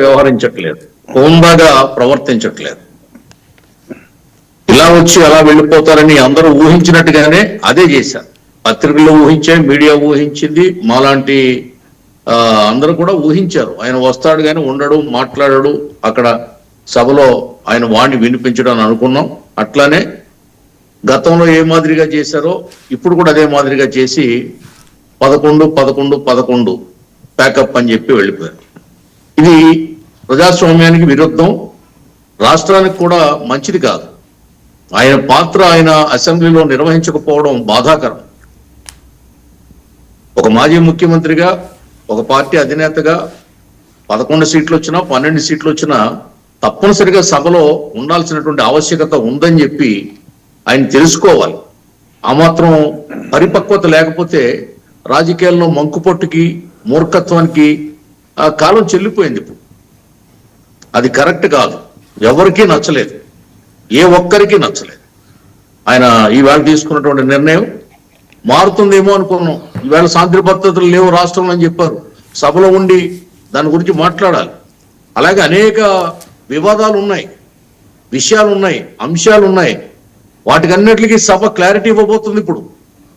వ్యవహరించట్లేదు, హోందాగా ప్రవర్తించట్లేదు. ఇలా వచ్చి అలా వెళ్ళిపోతారని అందరూ ఊహించినట్టుగానే అదే చేశారు. పత్రికల్లో ఊహించే, మీడియా ఊహించింది, మాలాంటి అందరూ కూడా ఊహించారు. ఆయన వస్తాడు కానీ ఉండడు, మాట్లాడడు, అక్కడ సభలో ఆయన వాణ్ణి వినిపించడం అనుకున్నాం. అట్లానే గతంలో ఏ మాదిరిగా చేశారో ఇప్పుడు కూడా అదే మాదిరిగా చేసి 11-11-11 ప్యాకప్ అని చెప్పి వెళ్ళిపోయారు. ఇది ప్రజాస్వామ్యానికి విరుద్ధం, రాష్ట్రానికి కూడా మంచిది కాదు. ఆయన పాత్ర ఆయన అసెంబ్లీలో నిర్వహించకపోవడం బాధాకరం. ఒక మాజీ ముఖ్యమంత్రిగా, ఒక పార్టీ అధినేతగా 11 సీట్లు వచ్చినా 12 సీట్లు వచ్చినా తప్పనిసరిగా సభలో ఉండాల్సినటువంటి ఆవశ్యకత ఉందని చెప్పి ఆయన తెలుసుకోవాలి. ఆ మాత్రం పరిపక్వత లేకపోతే రాజకీయాల్లో మంకుపొట్టుకి, మూర్ఖత్వానికి ఆ కాలం చెల్లిపోయింది. ఇప్పుడు అది కరెక్ట్ కాదు, ఎవరికీ నచ్చలేదు, ఏ ఒక్కరికి నచ్చలేదు. ఆయన ఈవేళ తీసుకున్నటువంటి నిర్ణయం మారుతుందేమో అనుకున్నాం. ఈవేళ శాంతి భద్రతలు లేవు రాష్ట్రంలో అని చెప్పారు. సభలో ఉండి దాని గురించి మాట్లాడాలి. అలాగే అనేక వివాదాలు ఉన్నాయి, విషయాలు ఉన్నాయి, అంశాలు ఉన్నాయి. వాటికన్నిటికీ సభ క్లారిటీ ఇవ్వబోతుంది. ఇప్పుడు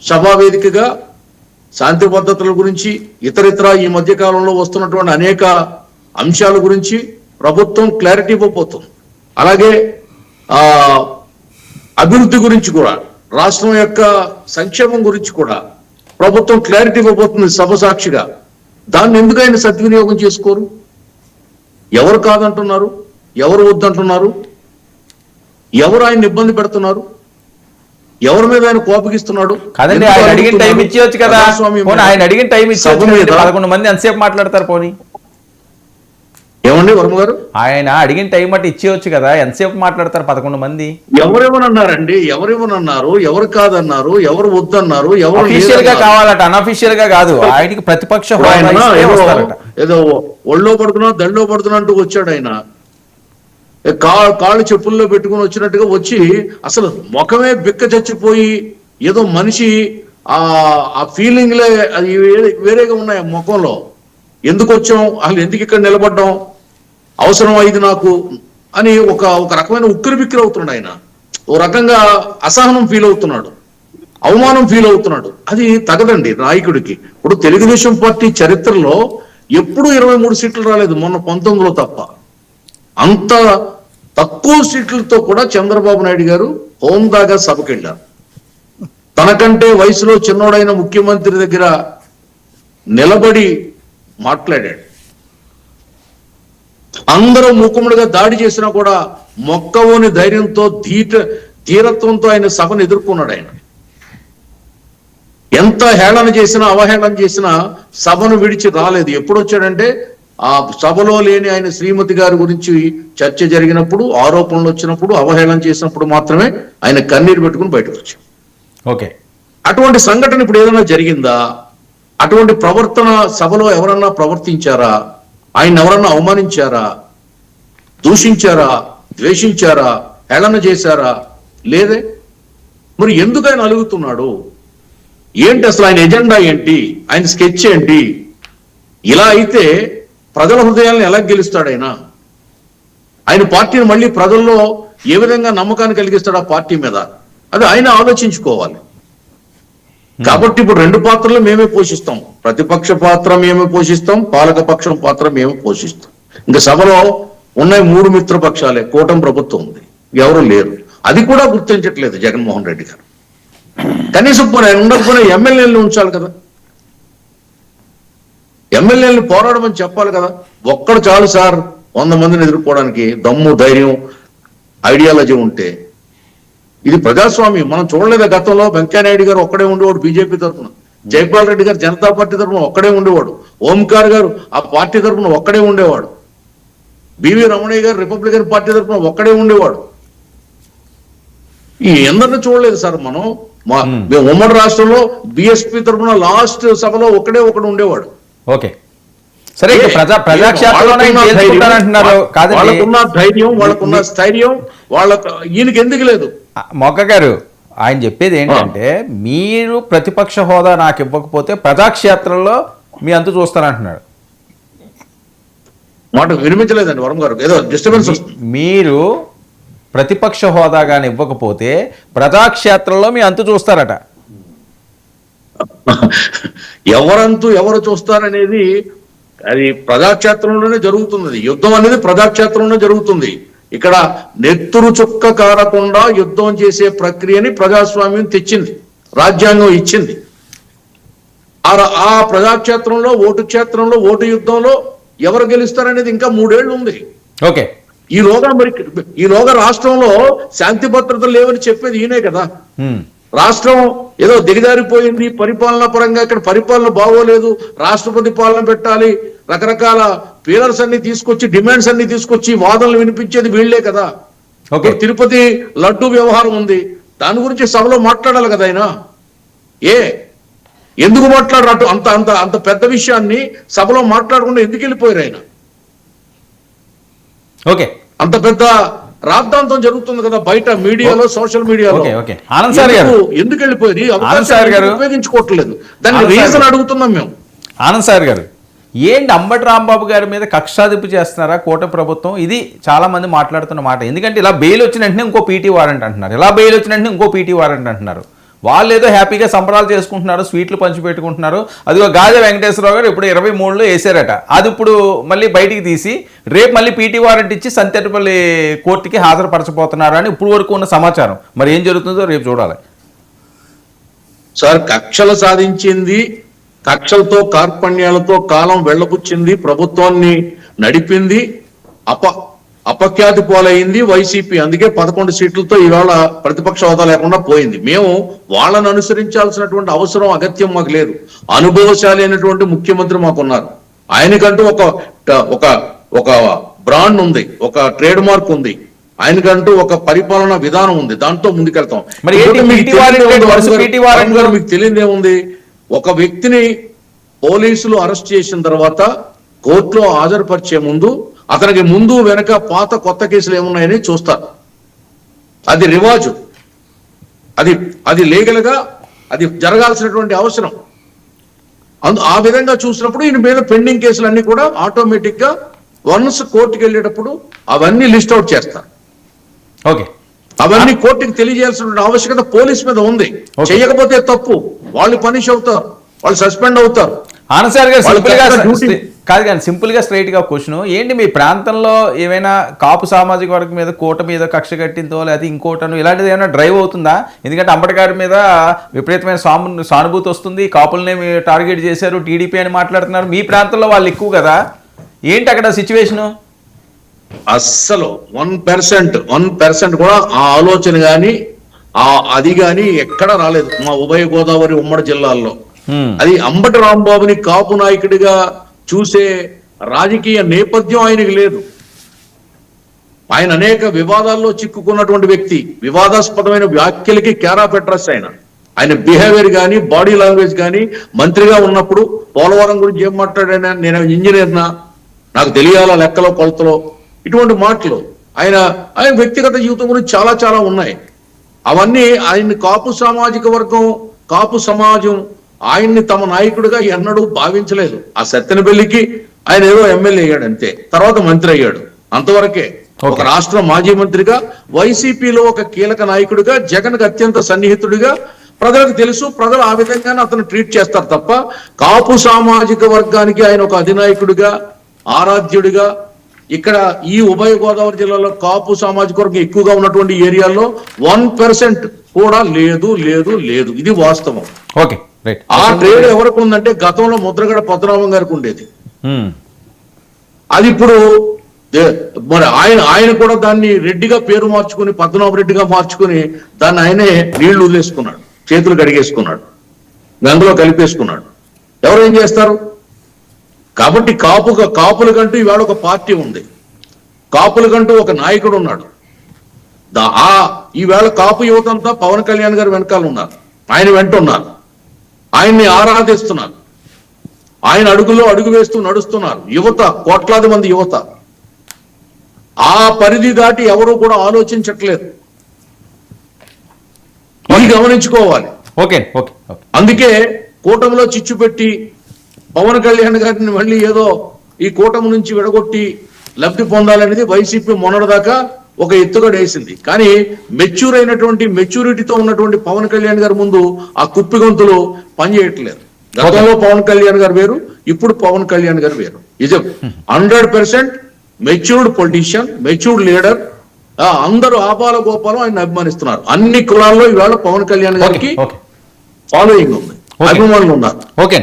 సభా వేదికగా శాంతి భద్రతల గురించి, ఇతరితర ఈ మధ్య కాలంలో వస్తున్నటువంటి అనేక అంశాల గురించి ప్రభుత్వం క్లారిటీ ఇవ్వబోతుంది. అలాగే అభివృద్ధి గురించి కూడా, రాష్ట్రం యొక్క సంక్షేమం గురించి కూడా ప్రభుత్వం క్లారిటీ ఇవ్వబోతుంది సభ సాక్షిగా. దాన్ని ఎందుకు ఆయన సద్వినియోగం చేసుకోరు? ఎవరు కాదంటున్నారు? ఎవరు వద్దంటున్నారు? ఎవరు ఆయన ఇబ్బంది పెడుతున్నారు? ఎవరి మీద ఆయన కోపగిస్తున్నాడు? కాదండి, ఆయన అడిగిన టైం ఇచ్చేయచ్చు కదా. ఆయన అడిగిన టైం ఇచ్చేయచ్చు. 11 మంది ఎంతసేపు మాట్లాడతారు? పోనీ ఏమండి వర్మ గారు, ఆయన అడిగిన టైం బట్టి ఇచ్చేయచ్చు కదా, ఎంతసేపు మాట్లాడతారు 11 మంది? ఎవరేమన్నారండి? ఎవరేమన్నారు? ఎవరు కాదన్నారు? ఎవరు వద్దన్నారు? ఎవరు అఫీషియల్ గా కావాలట, అన్అఫీషియల్ గా కాదు. ఆయనకి ప్రతిపక్ష ఏదో ఒళ్ళో పడుతున్నా దళ్ళో పడుతున్నా అంటూ వచ్చాడు. ఆయన కాళ్ళు చెప్పుల్లో పెట్టుకుని వచ్చినట్టుగా వచ్చి అసలు ముఖమే బిక్క చచ్చిపోయి ఏదో మనిషి ఆ ఫీలింగ్లే అది వేరేగా ఉన్నాయి ముఖంలో. ఎందుకు వచ్చాం, అసలు ఎందుకు ఇక్కడ నిలబడ్డాం, అవసరం అయింది నాకు అని ఒక రకమైన ఉక్కిరి బిక్కిరి అవుతున్నాడు. ఆయన ఓ రకంగా అసహనం ఫీల్ అవుతున్నాడు, అవమానం ఫీల్ అవుతున్నాడు. అది తగదండి నాయకుడికి. ఇప్పుడు తెలుగుదేశం పార్టీ చరిత్రలో ఎప్పుడు 23 సీట్లు రాలేదు, మొన్న 19లో తప్ప. అంత తక్కువ సీట్లతో కూడా చంద్రబాబు నాయుడు గారు హోందాగా సభకి వెళ్ళారు. తనకంటే వయసులో చిన్నోడైన ముఖ్యమంత్రి దగ్గర నిలబడి మాట్లాడాడు. అందరూ మూకుముడిగా దాడి చేసినా కూడా మొక్కవోని ధైర్యంతో ధీరత్వంతో ఆయన సభను ఎదుర్కొన్నాడు. ఆయన ఎంత హేళన చేసినా అవహేళన చేసినా సభను విడిచి రాలేదు. ఎప్పుడు వచ్చాడంటే ఆ సభలో లేని ఆయన శ్రీమతి గారి గురించి చర్చ జరిగినప్పుడు, ఆరోపణలు వచ్చినప్పుడు, అవహేళన చేసినప్పుడు మాత్రమే ఆయన కన్నీరు పెట్టుకుని బయటకు వచ్చాడు. ఓకే, అటువంటి సంఘటన ఇప్పుడు ఏదైనా జరిగిందా? అటువంటి ప్రవర్తన సభలో ఎవరన్నా ప్రవర్తించారా? ఆయన ఎవరన్నా అవమానించారా, దూషించారా, ద్వేషించారా, హేళన చేశారా? లేదే. మరి ఎందుకు ఆయన అలుగుతున్నాడు? ఏంటి అసలు ఆయన ఎజెండా ఏంటి? ఆయన స్కెచ్ ఏంటి? ఇలా అయితే ప్రజల హృదయాలను ఎలా గెలుస్తాడు ఆయన? ఆయన పార్టీని మళ్ళీ ప్రజల్లో ఏ విధంగా నమ్మకాన్ని కలిగిస్తాడు ఆ పార్టీ మీద? అది ఆయన ఆలోచించుకోవాలి. కాబట్టి ఇప్పుడు 2 పాత్రలు మేమే పోషిస్తాం. ప్రతిపక్ష పాత్ర మేమే పోషిస్తాం, పాలకపక్షం పాత్ర మేమే పోషిస్తాం. ఇంకా సభలో ఉన్నాయి 3 మిత్రపక్షాలే, కూటమి ప్రభుత్వం ఉంది, ఎవరు లేరు. అది కూడా గుర్తించట్లేదు జగన్మోహన్ రెడ్డి గారు. కనీసం ఆయన ఉండకపోయినా ఎమ్మెల్యేలను ఉంచాలి కదా, ఎమ్మెల్యేలను పోరాడమని చెప్పాలి కదా. ఒక్కడు చాలు సార్ 100 మందిని ఎదుర్కోవడానికి, దమ్ము, ధైర్యం, ఐడియాలజీ ఉంటే. ఇది ప్రజాస్వామ్యం. మనం చూడలేదా గతంలో? వెంకయ్యనాయుడు గారు ఒక్కడే ఉండేవాడు బీజేపీ తరఫున, జైపాల్ రెడ్డి గారు జనతా పార్టీ తరఫున ఒక్కడే ఉండేవాడు, ఓంకార్ గారు ఆ పార్టీ తరఫున ఒక్కడే ఉండేవాడు, బివి రమణయ్య గారు రిపబ్లికన్ పార్టీ తరఫున ఒక్కడే ఉండేవాడు. ఈ ఎందరిని చూడలేదు సార్ మనం. ఉమ్మడి రాష్ట్రంలో బిఎస్పీ తరఫున లాస్ట్ సభలో ఒకడు ఉండేవాడు. ఓకే, సరే. వాళ్ళకున్న ధైర్యం, వాళ్ళకున్న స్థైర్యం ఈయనకి ఎందుకు లేదు? మొక్క గారు, ఆయన చెప్పేది ఏంటంటే మీరు ప్రతిపక్ష హోదా నాకు ఇవ్వకపోతే ప్రజాక్షేత్రంలో మీ అంతు చూస్తానంటున్నాడు. మాట వినిపించలేదండి వరం గారు, ఏదో డిస్టర్బెన్స్ వస్తుంది. మీరు ప్రతిపక్ష హోదా కానీ ఇవ్వకపోతే ప్రజాక్షేత్రంలో మీ అంతు చూస్తారట. ఎవరంతూ ఎవరు చూస్తారనేది అది ప్రజాక్షేత్రంలోనే జరుగుతుంది. యుద్ధం అనేది ప్రజాక్షేత్రంలో జరుగుతుంది. ఇక్కడ నెత్తురు చుక్క కారకుండా యుద్ధం చేసే ప్రక్రియని ప్రజాస్వామ్యం తెచ్చింది, రాజ్యాంగం ఇచ్చింది. ఆ ప్రజాక్షేత్రంలో ఓటు క్షేత్రంలో ఓటు యుద్ధంలో ఎవరు గెలుస్తారనేది ఇంకా 3 ఏళ్ళు ఉంది. ఓకే, ఈలోగా రాష్ట్రంలో శాంతి భద్రతలు లేవని చెప్పేది ఈయనే కదా. రాష్ట్రం ఏదో దిగజారిపోయింది పరిపాలనా పరంగా, ఇక్కడ పరిపాలన బాగోలేదు, రాష్ట్రపతి పాలన పెట్టాలి, రకరకాల పిల్లర్స్ అన్ని తీసుకొచ్చి డిమాండ్స్ అన్ని తీసుకొచ్చి వాదనలు వినిపించేది వీళ్లే కదా. తిరుపతి లడ్డు వ్యవహారం ఉంది, దాని గురించి సభలో మాట్లాడాలి కదా ఆయన. ఎందుకు మాట్లాడరు? అంత అంత అంత పెద్ద విషయాన్ని సభలో మాట్లాడకుండా ఎందుకు వెళ్ళిపోయారు ఆయన? ఓకే, అంత పెద్ద రాద్ధాంతం జరుగుతుంది కదా బయట మీడియాలో, సోషల్ మీడియాలో. ఎందుకు వెళ్ళిపోయింది? ఉపయోగించుకోవట్లేదు. దానికి రీజన్ అడుగుతున్నాం మేము. ఆనంద్ సార్ గారు, ఏంటి అంబటి రాంబాబు గారి మీద కక్షాదింపు చేస్తున్నారా కూటమి ప్రభుత్వం? ఇది చాలా మంది మాట్లాడుతున్న మాట. ఎందుకంటే ఇలా బెయిల్ వచ్చిన వెంటనే ఇంకో పీటీ వారెంట్ అంటున్నారు, ఇలా బెయిల్ వచ్చిన వెంటనే ఇంకో పీటీ వారెంట్ అంటున్నారు. వాళ్ళు ఏదో హ్యాపీగా సంబరాలు చేసుకుంటున్నారు, స్వీట్లు పంచి పెట్టుకుంటున్నారు. అదిగో గాజా వెంకటేశ్వరరావు గారు ఇప్పుడు 23లో వేసారట, అది ఇప్పుడు మళ్ళీ బయటికి తీసి రేపు మళ్ళీ పీటీ వారెంట్ ఇచ్చి సంతేటిపల్లి కోర్టుకి హాజరుపరచబోతున్నారు అని ఇప్పుడు వరకు ఉన్న సమాచారం. మరి ఏం జరుగుతుందో రేపు చూడాలి. సార్, కక్షలు సాధించింది, కక్షలతో కార్పణ్యాలతో కాలం వెళ్లబుచ్చింది, ప్రభుత్వాన్ని నడిపింది, అపఖ్యాతి పోలైంది వైసీపీ. అందుకే 11 సీట్లతో ఈవేళ ప్రతిపక్ష హోదా లేకుండా పోయింది. మేము వాళ్ళని అనుసరించాల్సినటువంటి అవసరం అగత్యం మాకు లేదు. అనుభవశాలి అయినటువంటి ముఖ్యమంత్రి మాకున్నారు. ఆయనకంటూ ఒక బ్రాండ్ ఉంది, ఒక ట్రేడ్ మార్క్ ఉంది, ఆయనకంటూ ఒక పరిపాలనా విధానం ఉంది, దాంతో ముందుకెళ్తాం. మీకు తెలియదేముంది? ఒక వ్యక్తిని పోలీసులు అరెస్ట్ చేసిన తర్వాత కోర్టులో హాజరుపరిచే ముందు అతనికి ముందు వెనక పాత కొత్త కేసులు ఏమున్నాయని చూస్తారు. అది రివాజు, అది లీగల్ గా అది జరగాల్సినటువంటి అవసరం. ఆ విధంగా చూసినప్పుడు ఈయన మీద పెండింగ్ కేసులు అన్ని కూడా ఆటోమేటిక్ గా వన్స్ కోర్టుకి వెళ్ళేటప్పుడు అవన్నీ లిస్ట్ అవుట్ చేస్తారు. ఓకే, అవన్నీ కోర్టుకి తెలియజేయాల్సిన ఆవశ్యకత పోలీస్ మీద ఉంది. చేయకపోతే తప్పు, వాళ్ళు పనిష్ అవుతారు, వాళ్ళు సస్పెండ్ అవుతారు. ఆనంద్ సార్ గారు, కాదు కానీ సింపుల్ గా స్ట్రైట్ గా క్వశ్చన్ ఏంటి, మీ ప్రాంతంలో ఏమైనా కాపు సామాజిక వర్గం మీద కోట మీద కక్ష కట్టిందో లేదా ఇంకోటను ఇలాంటిది ఏమైనా డ్రైవ్ అవుతుందా? ఎందుకంటే అంబటి గారి మీద విపరీతమైన సానుభూతి వస్తుంది, కాపులనే టార్గెట్ చేశారు, టీడీపీ అని మాట్లాడుతున్నారు. మీ ప్రాంతంలో వాళ్ళు ఎక్కువ కదా, ఏంటి అక్కడ సిచ్యువేషన్? అస్సలు 1% కూడా ఆ ఆలోచన గాని అది గాని ఎక్కడ రాలేదు మా ఉభయ గోదావరి ఉమ్మడి జిల్లాల్లో. అది అంబటి రాంబాబుని కాపు నాయకుడిగా చూసే రాజకీయ నేపథ్యం ఆయనకి లేదు. ఆయన అనేక వివాదాల్లో చిక్కుకున్నటువంటి వ్యక్తి, వివాదాస్పదమైన వ్యాఖ్యలకి కేరా పెట్రస్ ఆయన బిహేవియర్ కానీ బాడీ లాంగ్వేజ్ కానీ. మంత్రిగా ఉన్నప్పుడు పోలవరం గురించి ఏం మాట్లాడానా, నేను ఇంజనీర్నా, నాకు తెలియాలా లెక్కలో కొలతలో, ఇటువంటి మాటలు. ఆయన వ్యక్తిగత జీవితం గురించి చాలా చాలా ఉన్నాయి. అవన్నీ ఆయన్ని కాపు సామాజిక వర్గం, కాపు సమాజం ఆయన్ని తమ నాయకుడిగా ఎన్నడూ భావించలేదు. ఆ సత్తెనపల్లికి ఆయన ఏదో ఎమ్మెల్యే అయ్యాడు అంతే, తర్వాత మంత్రి అయ్యాడు, అంతవరకే. ఒక రాష్ట్ర మాజీ మంత్రిగా, వైసీపీలో ఒక కీలక నాయకుడిగా, జగన్ కి అత్యంత సన్నిహితుడిగా ప్రజలకు తెలుసు. ప్రజలు ఆ విధంగానే అతను ట్రీట్ చేస్తారు తప్ప కాపు సామాజిక వర్గానికి ఆయన ఒక అధినాయకుడిగా, ఆరాధ్యుడిగా. ఇక్కడ ఈ ఉభయ గోదావరి జిల్లాలో కాపు సామాజిక వర్గం ఎక్కువగా ఉన్నటువంటి ఏరియాల్లో 1% కూడా లేదు లేదు లేదు. ఇది వాస్తవం. ఓకే, ఆ ట్రేడ్ ఎవరికి ఉందంటే గతంలో ముద్రగడ పద్మనాభం గారికి ఉండేది. అది ఇప్పుడు మరి ఆయన కూడా దాన్ని రెడ్డిగా పేరు మార్చుకుని, పద్మనాభ రెడ్డిగా మార్చుకుని దాన్ని ఆయనే నీళ్లు వదిలేసుకున్నాడు, చేతులు కడిగేసుకున్నాడు, గంగలో కలిపేసుకున్నాడు. ఎవరేం చేస్తారు? కాబట్టి కాపులకంటూ ఈవేళ ఒక పార్టీ ఉంది, కాపులకంటూ ఒక నాయకుడు ఉన్నాడు. ఈవేళ కాపు యువత అంతా పవన్ కళ్యాణ్ గారు వెనకాల ఉన్నారు, ఆయన వెంట ఉన్నారు, ఆయన్ని ఆరాధిస్తున్నారు, ఆయన అడుగులో అడుగు వేస్తూ నడుస్తున్నారు. యువత, కోట్లాది మంది యువత. ఆ పరిధి దాటి ఎవరు కూడా ఆలోచించట్లేదు, ఇది గమనించుకోవాలి. అందుకే కూటమిలో చిచ్చు పెట్టి పవన్ కళ్యాణ్ గారిని మళ్ళీ ఏదో ఈ కూటమి నుంచి విడగొట్టి లబ్ధి పొందాలనేది వైసీపీ మొన్నటిదాకా ఒక ఎత్తుగడ వేసింది. కానీ మెచ్యూర్ అయినటువంటి మెచ్యూరిటీతో ఉన్నటువంటి పవన్ కళ్యాణ్ గారి ముందు ఆ కుప్పి గొంతులు పనిచేయట్లేదు. గతంలో పవన్ కళ్యాణ్ గారు వేరు, ఇప్పుడు పవన్ కళ్యాణ్ గారు వేరు. ఇది 100% మెచ్యూర్డ్ పొలిటీషియన్, మెచ్యూర్డ్ లీడర్. అందరూ ఆపాల గోపాలం ఆయన అభిమానిస్తున్నారు. అన్ని కులాల్లో ఈవేళ పవన్ కళ్యాణ్ గారికి ఫాలోయింగ్ ఉంది, అభిమానులు ఉన్నారు. ఓకే.